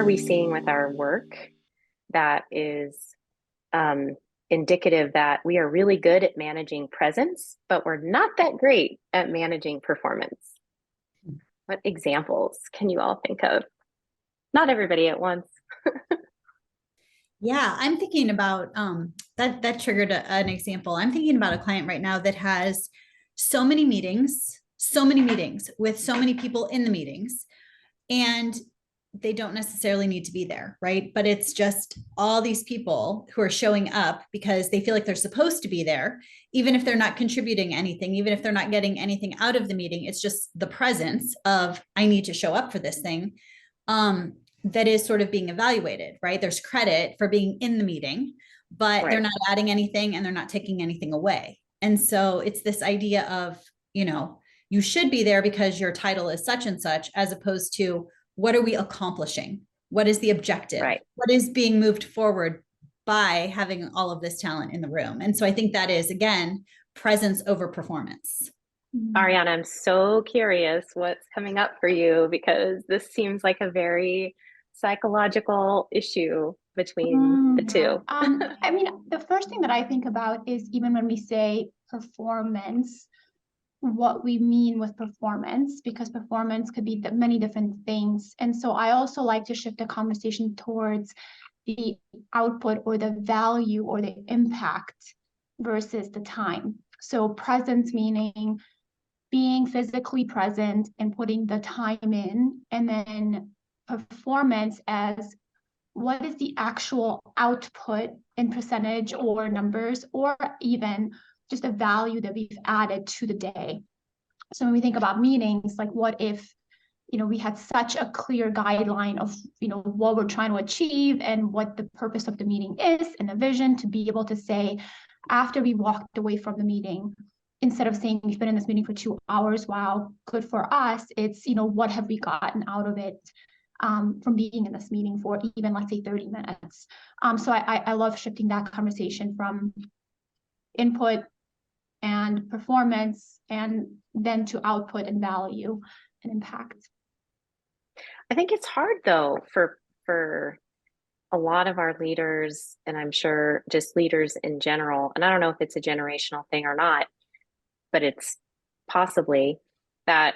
are we seeing with our work that is indicative that we are really good at managing presence, but we're not that great at managing performance? What examples can you all think of? Not everybody at once. Yeah, I'm thinking about that triggered an example. I'm thinking about a client right now that has so many meetings with so many people in the meetings, and they don't necessarily need to be there, right? But it's just all these people who are showing up because they feel like they're supposed to be there, even if they're not contributing anything, even if they're not getting anything out of the meeting. It's just the presence of, I need to show up for this thing. That is sort of being evaluated, right? There's credit for being in the meeting, but they're Right. not adding anything and they're not taking anything away. And so it's this idea of, you should be there because your title is such and such, as opposed to what are we accomplishing? What is the objective? Right. What is being moved forward by having all of this talent in the room? And so I think that is, again, presence over performance. Ariana, I'm so curious what's coming up for you because this seems like a very psychological issue between the Yeah. two. I mean, the first thing that I think about is even when we say performance, what we mean with performance, because performance could be many different things. And so I also like to shift the conversation towards the output or the value or the impact versus the time. So presence meaning being physically present and putting the time in, and then performance as what is the actual output in percentage or numbers, or even just a value that we've added to the day. So when we think about meetings, like what if, we had such a clear guideline of, what we're trying to achieve and what the purpose of the meeting is and the vision, to be able to say, after we walked away from the meeting, instead of saying we've been in this meeting for 2 hours, wow, good for us, it's, what have we gotten out of it from being in this meeting for even, let's say, 30 minutes. So I love shifting that conversation from input and performance and then to output and value and impact. I think it's hard though for a lot of our leaders, and I'm sure just leaders in general, and I don't know if it's a generational thing or not, but it's possibly that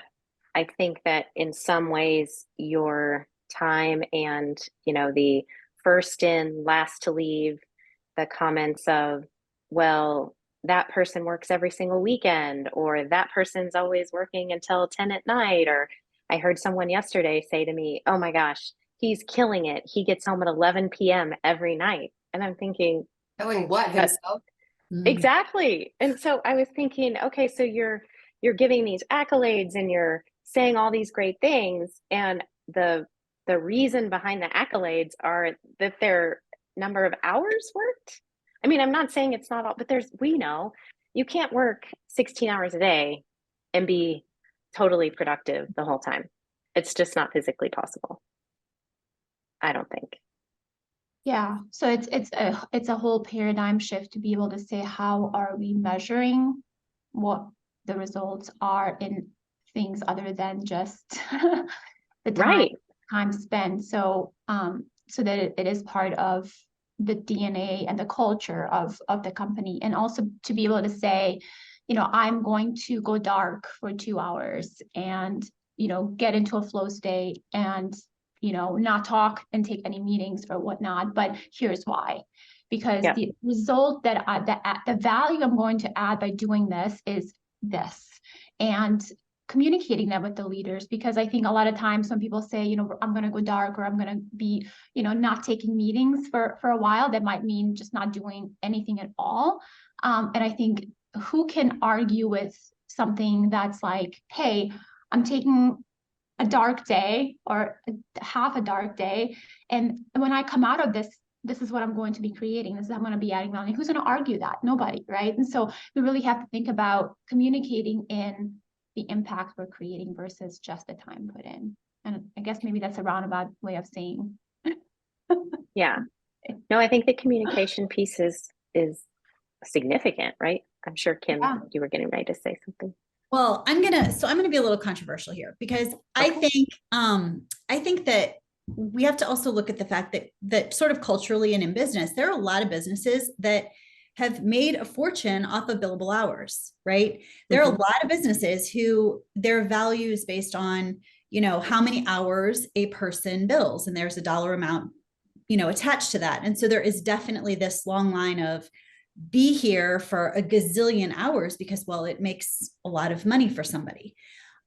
I think that in some ways your time and, the first in, last to leave, the comments of, well, that person works every single weekend, or that person's always working until 10 at night. Or I heard someone yesterday say to me, oh my gosh, he's killing it. He gets home at 11 p.m. every night. And I'm thinking, Telling what, himself? exactly. And so I was thinking, okay, so you're giving these accolades and you're saying all these great things, and the reason behind the accolades are that their number of hours worked. I mean, I'm not saying it's not all, but we know you can't work 16 hours a day and be totally productive the whole time. It's just not physically possible. I don't think. Yeah, so it's a whole paradigm shift to be able to say, how are we measuring what the results are in things other than just the time spent. So so that it is part of the DNA and the culture of the company, and also to be able to say, I'm going to go dark for 2 hours and get into a flow state and not talk and take any meetings or whatnot, but here's why. Because the result that the value I'm going to add by doing this is this. And communicating that with the leaders, because I think a lot of times when people say, I'm going to go dark, or I'm going to be, not taking meetings for a while, that might mean just not doing anything at all. And I think, who can argue with something that's like, hey, I'm taking a dark day or half a dark day, and when I come out of this is what I'm going to be creating. This is I'm going to be adding value. Who's going to argue that? Nobody, right? And so we really have to think about communicating in the impact we're creating versus just the time put in. And I guess maybe that's a roundabout way of saying. Yeah. No, I think the communication piece is significant, right? I'm sure, Kim, you were getting ready to say something. Well, I'm gonna be a little controversial here, because I think that we have to also look at the fact that sort of culturally and in business, there are a lot of businesses that have made a fortune off of billable hours, right? There are Mhm. a lot of businesses who their value is based on, how many hours a person bills, and there's a dollar amount, attached to that. And so there is definitely this long line of be here for a gazillion hours because, well, it makes a lot of money for somebody.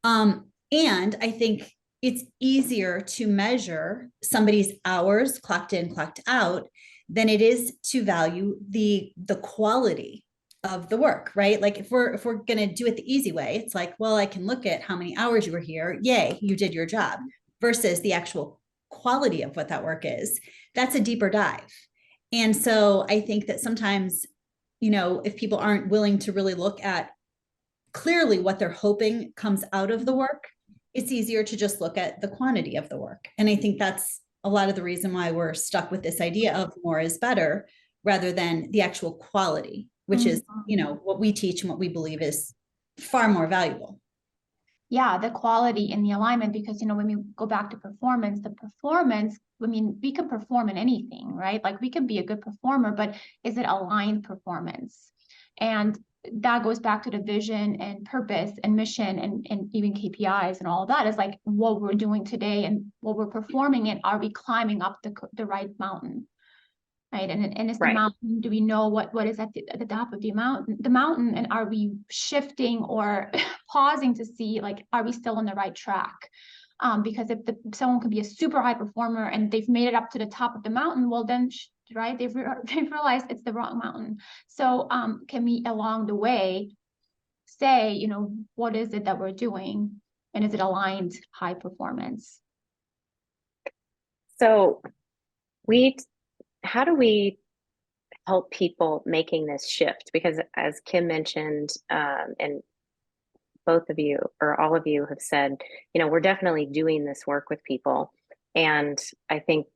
And I think it's easier to measure somebody's hours clocked in, clocked out, than it is to value the quality of the work, right? Like if we're gonna do it the easy way, it's like, well, I can look at how many hours you were here. Yay, you did your job, versus the actual quality of what that work is. That's a deeper dive. And so I think that sometimes, if people aren't willing to really look at clearly what they're hoping comes out of the work, it's easier to just look at the quantity of the work. And I think that's a lot of the reason why we're stuck with this idea of more is better rather than the actual quality, which is, Mhm. what we teach and what we believe is far more valuable. Yeah, the quality and the alignment, because when we go back to performance, the performance, I mean, we can perform in anything, right? Like we can be a good performer, but is it aligned performance? And that goes back to the vision and purpose and mission and even KPIs and all of that is like what we're doing today and what we're performing in. Are we climbing up the right mountain? Right. And is the Right. mountain, do we know what is at the top of the mountain, and are we shifting or pausing to see, like, are we still on the right track? Because if someone could be a super high performer and they've made it up to the top of the mountain, well then, right, they've realized it's the wrong mountain. So can we along the way say, what is it that we're doing, and is it aligned high performance? So we, how do we help people making this shift? Because as Kim mentioned, and both of you or all of you have said, we're definitely doing this work with people. And I think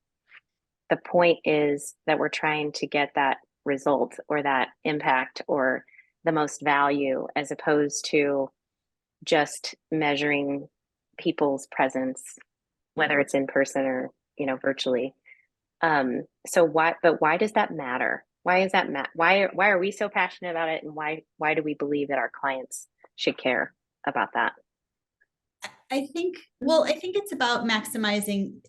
the point is that we're trying to get that result or that impact or the most value as opposed to just measuring people's presence, whether it's in person or, virtually. So why does that matter? Why is that why are we so passionate about it? And why do we believe that our clients should care about that? I think it's about maximizing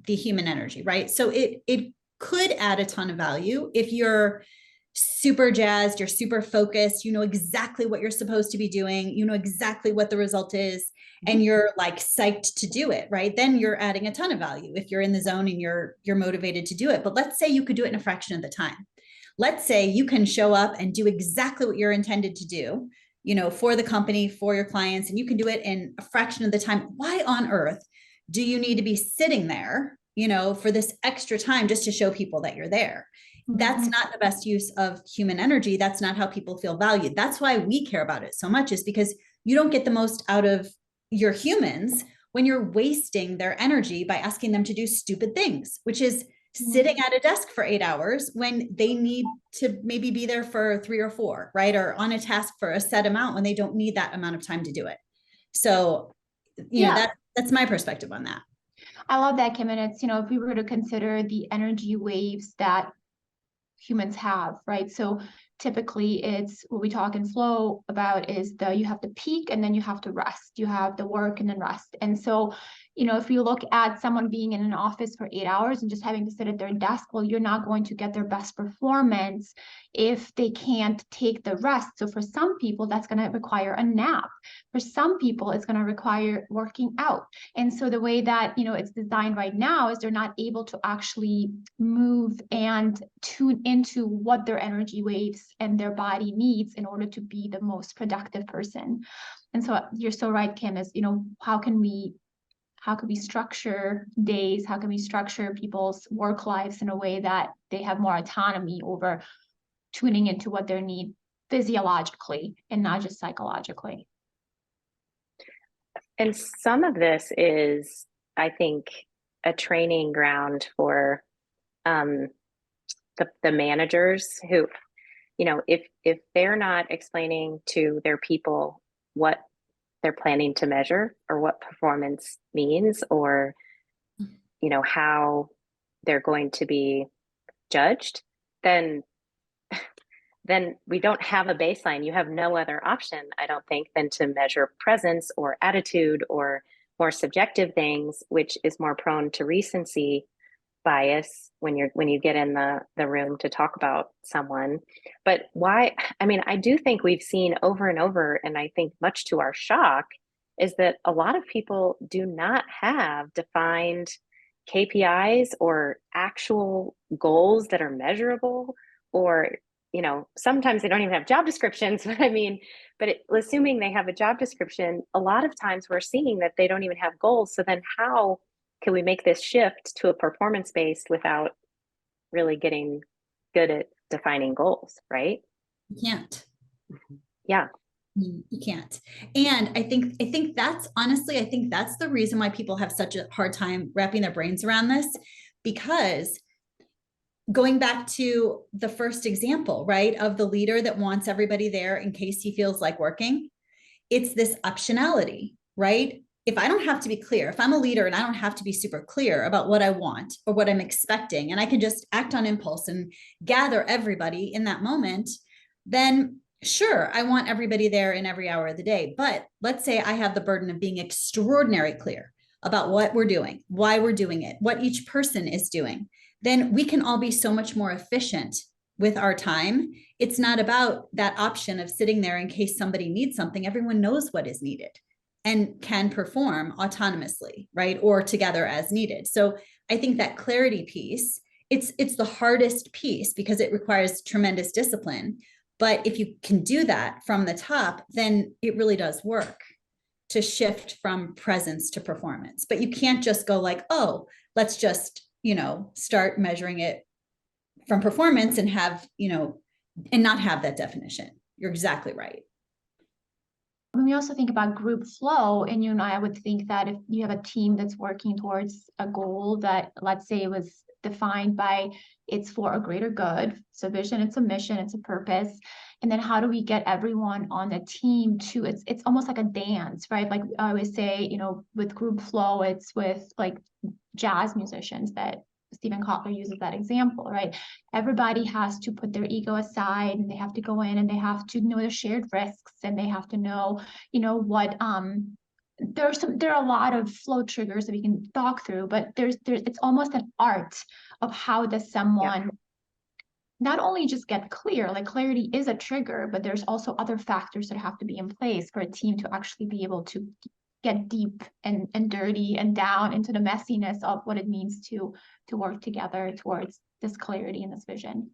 the human energy, right? So it could add a ton of value if you're super jazzed, you're super focused, you know exactly what you're supposed to be doing, you know exactly what the result is, and you're like psyched to do it, right? Then you're adding a ton of value if you're in the zone and you're motivated to do it. But let's say you could do it in a fraction of the time. Let's say you can show up and do exactly what you're intended to do, for the company, for your clients, and you can do it in a fraction of the time. Why on earth do you need to be sitting there, for this extra time just to show people that you're there? That's Mhm. not the best use of human energy. That's not how people feel valued. That's why we care about it so much, is because you don't get the most out of your humans when you're wasting their energy by asking them to do stupid things, which is sitting at a desk for 8 hours when they need to maybe be there for 3 or 4, right? Or on a task for a set amount when they don't need that amount of time to do it. So, Yeah. that's my perspective on that. I love that, Kim. And it's, if we were to consider the energy waves that humans have, right? So typically it's what we talk in flow about is you have the peak and then you have to rest. You have the work and then rest. And so, if you look at someone being in an office for 8 hours and just having to sit at their desk, well, you're not going to get their best performance if they can't take the rest. So for some people, that's going to require a nap. For some people, it's going to require working out. And so the way that, it's designed right now is they're not able to actually move and tune into what their energy waves and their body needs in order to be the most productive person. And so you're so right, Kim, is, how can we structure days? How can we structure people's work lives in a way that they have more autonomy over tuning into what they need physiologically and not just psychologically? And some of this is, I think, a training ground for um, the managers who, if they're not explaining to their people what they're planning to measure or what performance means, or how they're going to be judged, then we don't have a baseline. You have no other option, I don't think, than to measure presence or attitude or more subjective things, which is more prone to recency bias when you get in the room to talk about someone. But why, I mean, I do think we've seen over and over, and I think much to our shock, is that a lot of people do not have defined KPIs or actual goals that are measurable, or sometimes they don't even have job descriptions. But I mean, assuming they have a job description, a lot of times we're seeing that they don't even have goals. So then how can we make this shift to a performance based without really getting good at defining goals, right? You can't. Yeah. You can't. And I think that's honestly, I think that's the reason why people have such a hard time wrapping their brains around this, because going back to the first example, right, of the leader that wants everybody there in case he feels like working, it's this optionality, right? If I don't have to be clear, if I'm a leader and I don't have to be super clear about what I want or what I'm expecting, and I can just act on impulse and gather everybody in that moment, then sure, I want everybody there in every hour of the day. But let's say I have the burden of being extraordinarily clear about what we're doing, why we're doing it, what each person is doing. Then we can all be so much more efficient with our time. It's not about that option of sitting there in case somebody needs something. Everyone knows what is needed and can perform autonomously, right? Or together as needed. So I think that clarity piece, it's the hardest piece because it requires tremendous discipline. But if you can do that from the top, then it really does work to shift from presence to performance. But you can't just go like, oh, let's just, start measuring it from performance and have, and not have that definition. You're exactly right. When we also think about group flow, and you and I would think that if you have a team that's working towards a goal that, let's say, was defined by it's for a greater good, it's a vision, it's a mission, it's a purpose, and then how do we get everyone on the team to, it's almost like a dance, right? Like I always say, with group flow, it's with like jazz musicians that Stephen Kotler uses that example, right? Everybody has to put their ego aside, and they have to go in and they have to know the shared risks, and they have to know, what there are a lot of flow triggers that we can talk through, but there's it's almost an art of how does someone not only just get clear, like clarity is a trigger, but there's also other factors that have to be in place for a team to actually be able to get deep and dirty and down into the messiness of what it means to work together towards this clarity and this vision.